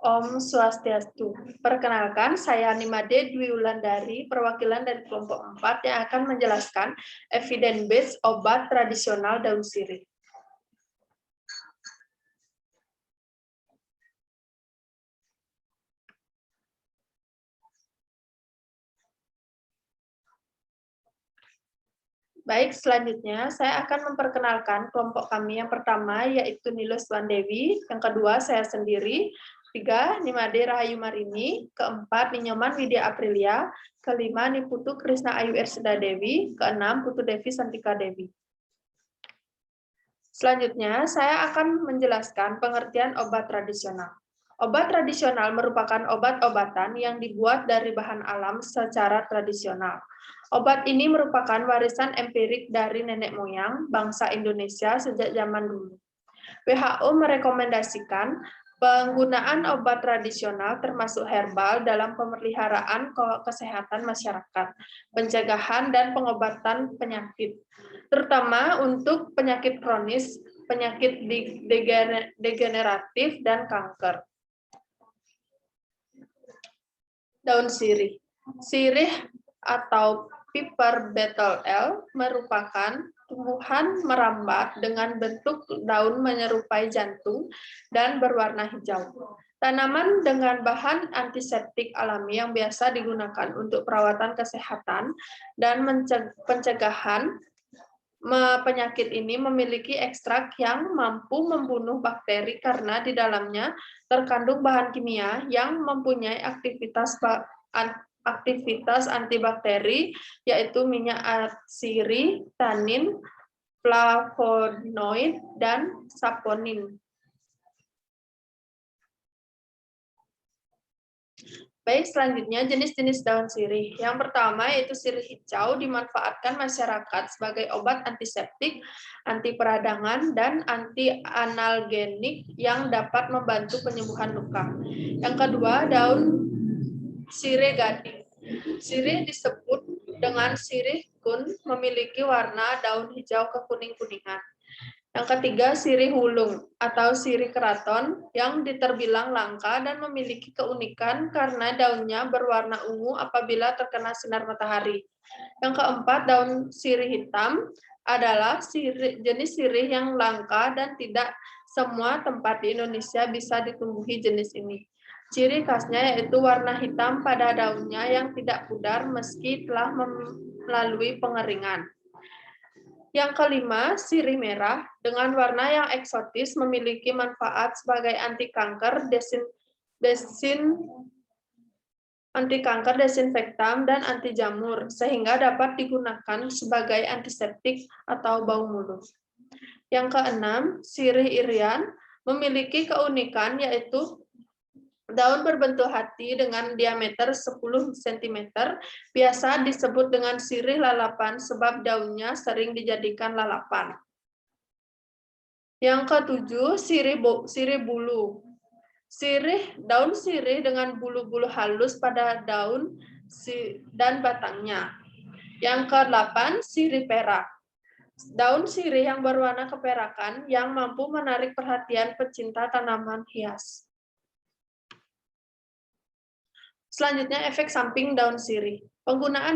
Om Swastiastu. Perkenalkan, saya Nimade Dwi Wulandari, perwakilan dari kelompok 4 yang akan menjelaskan evidence based obat tradisional daun sirih. Baik, selanjutnya saya akan memperkenalkan kelompok kami. Yang pertama yaitu Nilus Wandewi, yang kedua saya sendiri, tiga Nimade Rahayu Marini, keempat Ninyoman Widya Aprilia, kelima Niputu Krisna Ayu Ersida Dewi, keenam Putu Devi Santika Dewi. Selanjutnya saya akan menjelaskan pengertian obat tradisional. Obat tradisional merupakan obat-obatan yang dibuat dari bahan alam secara tradisional. Obat ini merupakan warisan empirik dari nenek moyang bangsa Indonesia sejak zaman dulu. WHO merekomendasikan penggunaan obat tradisional termasuk herbal dalam pemeliharaan kesehatan masyarakat, pencegahan dan pengobatan penyakit, terutama untuk penyakit kronis, penyakit degeneratif, dan kanker. Daun sirih. Sirih atau Piper Betel L merupakan tumbuhan merambat dengan bentuk daun menyerupai jantung dan berwarna hijau. Tanaman dengan bahan antiseptik alami yang biasa digunakan untuk perawatan kesehatan dan pencegahan penyakit ini memiliki ekstrak yang mampu membunuh bakteri karena di dalamnya terkandung bahan kimia yang mempunyai aktivitas antibakteri, yaitu minyak atsiri, tanin, flavonoid, dan saponin. Baik, selanjutnya jenis-jenis daun sirih. Yang pertama yaitu sirih hijau dimanfaatkan masyarakat sebagai obat antiseptik, anti peradangan, dan anti analgenik yang dapat membantu penyembuhan luka. Yang kedua, daun sirih gading. Sirih disebut dengan sirih kun, memiliki warna daun hijau kekuning-kuningan. Yang ketiga, sirih wulung atau sirih keraton yang terbilang langka dan memiliki keunikan karena daunnya berwarna ungu apabila terkena sinar matahari. Yang keempat, daun sirih hitam adalah jenis sirih yang langka dan tidak semua tempat di Indonesia bisa ditumbuhi jenis ini. Ciri khasnya yaitu warna hitam pada daunnya yang tidak pudar meski telah melalui pengeringan. Yang kelima, sirih merah dengan warna yang eksotis memiliki manfaat sebagai anti kanker, desinfektan, dan anti jamur, sehingga dapat digunakan sebagai antiseptik atau bau mulut. Yang keenam, sirih irian memiliki keunikan yaitu daun berbentuk hati dengan diameter 10 cm, biasa disebut dengan sirih lalapan sebab daunnya sering dijadikan lalapan. Yang ketujuh, sirih bulu. Daun sirih dengan bulu-bulu halus pada daun dan batangnya. Yang ke-8, sirih perak. Daun sirih yang berwarna keperakan yang mampu menarik perhatian pecinta tanaman hias. Selanjutnya, efek samping daun sirih. Penggunaan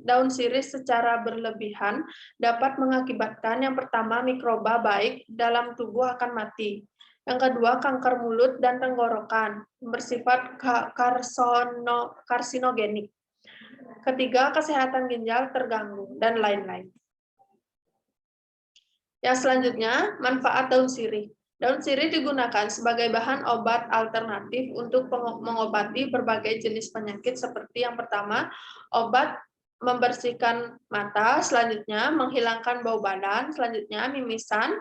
daun sirih secara berlebihan dapat mengakibatkan yang pertama, mikroba baik dalam tubuh akan mati. Yang kedua, kanker mulut dan tenggorokan bersifat karsinogenik. Ketiga, kesehatan ginjal terganggu, dan lain-lain. Yang selanjutnya, manfaat daun sirih. Daun sirih digunakan sebagai bahan obat alternatif untuk mengobati berbagai jenis penyakit seperti yang pertama, obat membersihkan mata, selanjutnya menghilangkan bau badan, selanjutnya mimisan,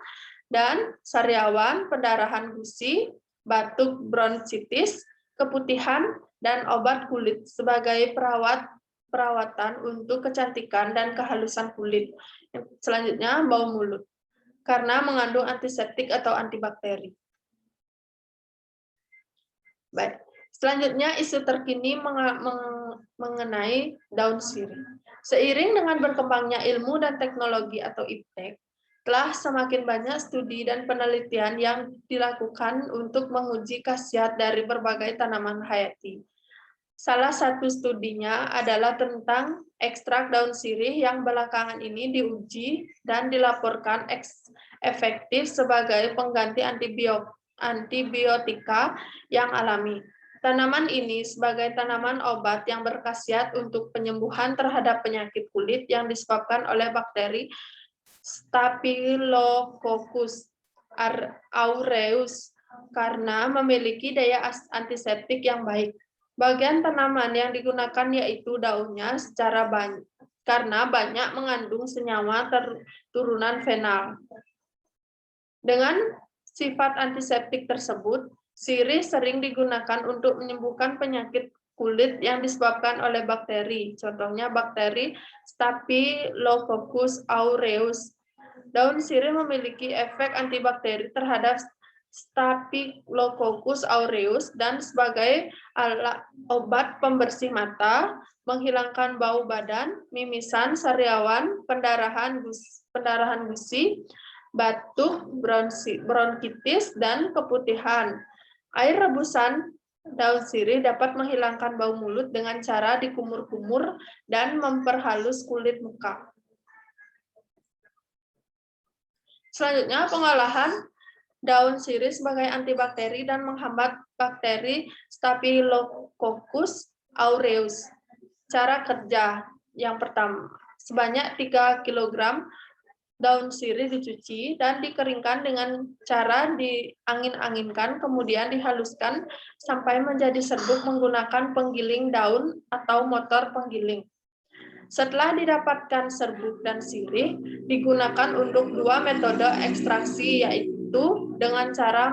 dan sariawan, pendarahan gusi, batuk bronkitis, keputihan, dan obat kulit sebagai perawatan untuk kecantikan dan kehalusan kulit. Selanjutnya, bau mulut karena mengandung antiseptik atau antibakteri. Baik, selanjutnya isu terkini mengenai daun sirih. Seiring dengan berkembangnya ilmu dan teknologi atau iptek, Telah semakin banyak studi dan penelitian yang dilakukan untuk menguji khasiat dari berbagai tanaman hayati. Salah satu studinya adalah tentang ekstrak daun sirih yang belakangan ini diuji dan dilaporkan efektif sebagai pengganti antibiotika yang alami. Tanaman ini sebagai tanaman obat yang berkhasiat untuk penyembuhan terhadap penyakit kulit yang disebabkan oleh bakteri Staphylococcus aureus karena memiliki daya antiseptik yang baik. Bagian tanaman yang digunakan yaitu daunnya karena banyak mengandung senyawa turunan fenal. Dengan sifat antiseptik tersebut, sirih sering digunakan untuk menyembuhkan penyakit kulit yang disebabkan oleh bakteri, contohnya bakteri Staphylococcus aureus. Daun sirih memiliki efek antibakteri terhadap Staphylococcus aureus dan sebagai obat pembersih mata, menghilangkan bau badan, mimisan, sariawan, pendarahan gusi, batuk, bronkitis, dan keputihan. Air rebusan daun sirih dapat menghilangkan bau mulut dengan cara dikumur-kumur dan memperhalus kulit muka. Selanjutnya, pengolahan daun sirih sebagai antibakteri dan menghambat bakteri Staphylococcus aureus. Cara kerja yang pertama, sebanyak 3 kg daun sirih dicuci dan dikeringkan dengan cara diangin-anginkan, kemudian dihaluskan sampai menjadi serbuk menggunakan penggiling daun atau motor penggiling. Setelah didapatkan serbuk dan sirih, digunakan untuk 2 metode ekstraksi, yaitu dengan cara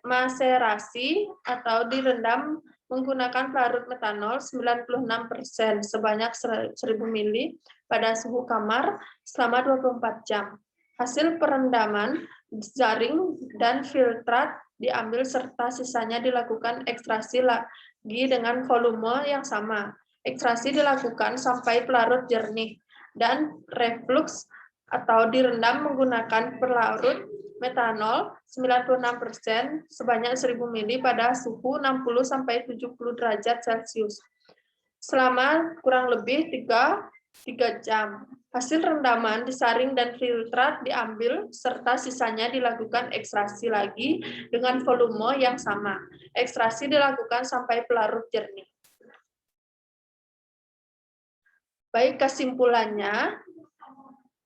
maserasi atau direndam menggunakan pelarut metanol 96% sebanyak 1000 ml pada suhu kamar selama 24 jam. Hasil perendaman, jaring, dan filtrat diambil serta sisanya dilakukan ekstraksi lagi dengan volume yang sama. Ekstraksi dilakukan sampai pelarut jernih dan reflux atau direndam menggunakan pelarut metanol 96% sebanyak 1000 ml pada suhu 60-70 derajat Celcius selama kurang lebih 3 jam. Hasil rendaman disaring dan filtrat diambil serta sisanya dilakukan ekstraksi lagi dengan volume yang sama. Ekstraksi dilakukan sampai pelarut jernih. Baik, kesimpulannya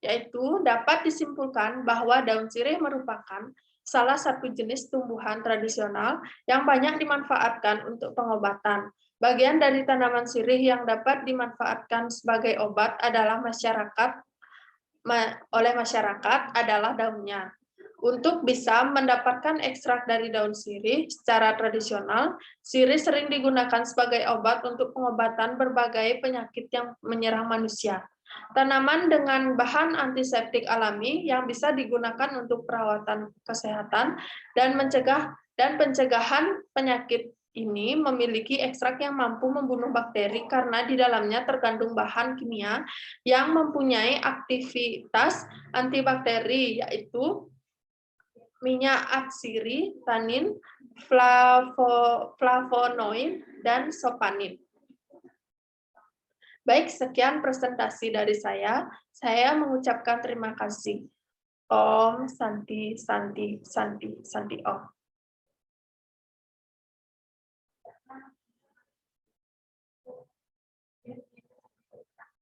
yaitu dapat disimpulkan bahwa daun sirih merupakan salah satu jenis tumbuhan tradisional yang banyak dimanfaatkan untuk pengobatan. Bagian dari tanaman sirih yang dapat dimanfaatkan sebagai obat oleh masyarakat adalah daunnya. Untuk bisa mendapatkan ekstrak dari daun sirih secara tradisional, sirih sering digunakan sebagai obat untuk pengobatan berbagai penyakit yang menyerang manusia. Tanaman dengan bahan antiseptik alami yang bisa digunakan untuk perawatan kesehatan dan pencegahan penyakit ini memiliki ekstrak yang mampu membunuh bakteri karena di dalamnya terkandung bahan kimia yang mempunyai aktivitas antibakteri, yaitu minyak atsiri, tanin, flavonoid, dan sopanin. Baik, sekian presentasi dari saya. Saya mengucapkan terima kasih. Om Santi, Santi, Santi, Santi Om.